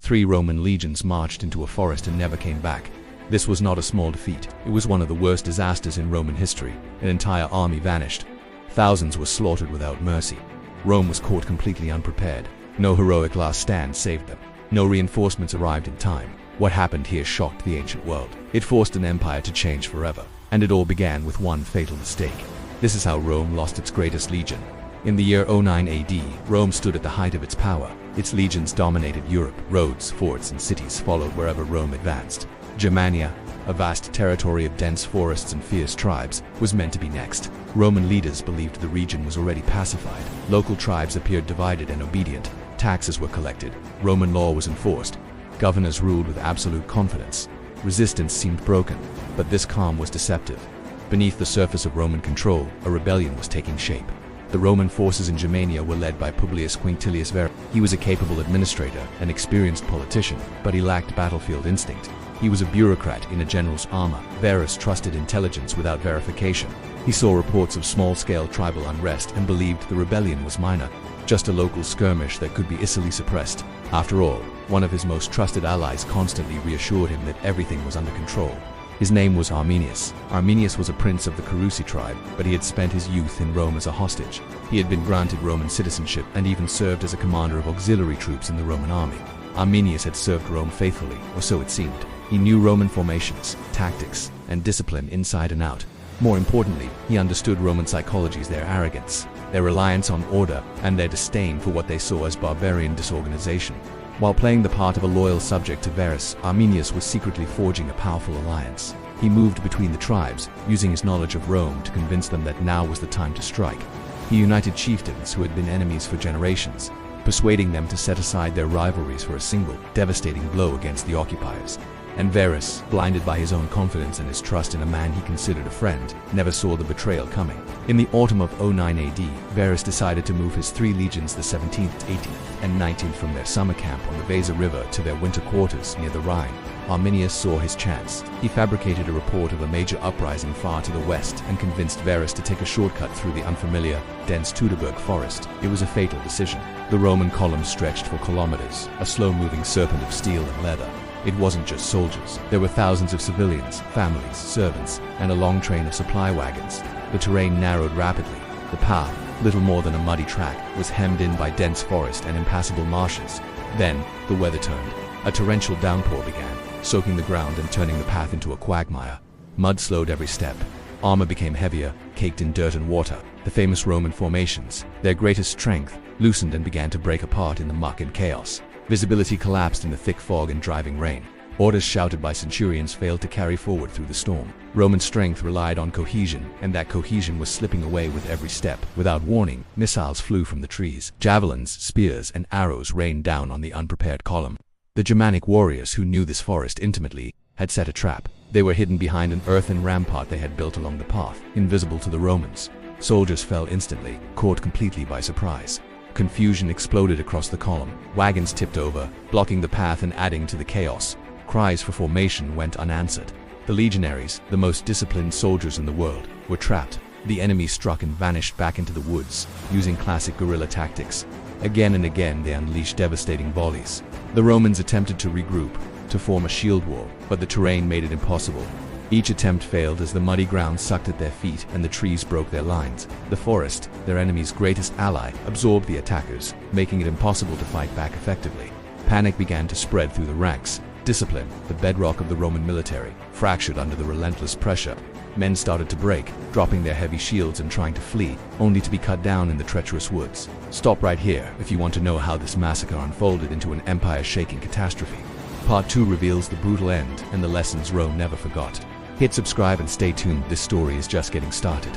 3 Roman legions marched into a forest and never came back. This was not a small defeat. It was one of the worst disasters in Roman history. An entire army vanished. Thousands were slaughtered without mercy. Rome was caught completely unprepared. No heroic last stand saved them. No reinforcements arrived in time. What happened here shocked the ancient world. It forced an empire to change forever. And it all began with one fatal mistake. This is how Rome lost its greatest legion. In the year 09 AD, Rome stood at the height of its power. Its legions dominated Europe. Roads, forts, and cities followed wherever Rome advanced. Germania, a vast territory of dense forests and fierce tribes, was meant to be next. Roman leaders believed the region was already pacified. Local tribes appeared divided and obedient. Taxes were collected. Roman law was enforced. Governors ruled with absolute confidence. Resistance seemed broken, but this calm was deceptive. Beneath the surface of Roman control, a rebellion was taking shape. The Roman forces in Germania were led by Publius Quinctilius Varus. He was a capable administrator, an experienced politician, but he lacked battlefield instinct. He was a bureaucrat in a general's armor. Varus trusted intelligence without verification. He saw reports of small-scale tribal unrest and believed the rebellion was minor, just a local skirmish that could be easily suppressed. After all, one of his most trusted allies constantly reassured him that everything was under control. His name was Arminius. Arminius was a prince of the Carusi tribe, but he had spent his youth in Rome as a hostage. He had been granted Roman citizenship and even served as a commander of auxiliary troops in the Roman army. Arminius had served Rome faithfully, or so it seemed. He knew Roman formations, tactics, and discipline inside and out. More importantly, he understood Roman psychology's their arrogance, their reliance on order, and their disdain for what they saw as barbarian disorganization. While playing the part of a loyal subject to Varus, Arminius was secretly forging a powerful alliance. He moved between the tribes, using his knowledge of Rome to convince them that now was the time to strike. He united chieftains who had been enemies for generations, persuading them to set aside their rivalries for a single, devastating blow against the occupiers. And Varus, blinded by his own confidence and his trust in a man he considered a friend, never saw the betrayal coming. In the autumn of 09 AD, Varus decided to move his 3 legions, the 17th, 18th, and 19th, from their summer camp on the Weser River to their winter quarters near the Rhine. Arminius saw his chance. He fabricated a report of a major uprising far to the west and convinced Varus to take a shortcut through the unfamiliar, dense Teutoburg forest. It was a fatal decision. The Roman column stretched for kilometers, a slow-moving serpent of steel and leather. It wasn't just soldiers. There were thousands of civilians, families, servants, and a long train of supply wagons. The terrain narrowed rapidly. The path, little more than a muddy track, was hemmed in by dense forest and impassable marshes. Then, the weather turned. A torrential downpour began, soaking the ground and turning the path into a quagmire. Mud slowed every step. Armor became heavier, caked in dirt and water. The famous Roman formations, their greatest strength, loosened and began to break apart in the muck and chaos. Visibility collapsed in the thick fog and driving rain. Orders shouted by centurions failed to carry forward through the storm. Roman strength relied on cohesion, and that cohesion was slipping away with every step. Without warning, missiles flew from the trees. Javelins, spears, and arrows rained down on the unprepared column. The Germanic warriors, who knew this forest intimately, had set a trap. They were hidden behind an earthen rampart they had built along the path, invisible to the Romans. Soldiers fell instantly, caught completely by surprise. Confusion exploded across the column. Wagons tipped over, blocking the path and adding to the chaos. Cries for formation went unanswered. The legionaries, the most disciplined soldiers in the world, were trapped. The enemy struck and vanished back into the woods, using classic guerrilla tactics. Again and again they unleashed devastating volleys. The Romans attempted to regroup, to form a shield wall, but the terrain made it impossible. Each attempt failed as the muddy ground sucked at their feet and the trees broke their lines. The forest, their enemy's greatest ally, absorbed the attackers, making it impossible to fight back effectively. Panic began to spread through the ranks. Discipline, the bedrock of the Roman military, fractured under the relentless pressure. Men started to break, dropping their heavy shields and trying to flee, only to be cut down in the treacherous woods. Stop right here if you want to know how this massacre unfolded into an empire-shaking catastrophe. Part 2 reveals the brutal end and the lessons Rome never forgot. Hit subscribe and stay tuned, this story is just getting started.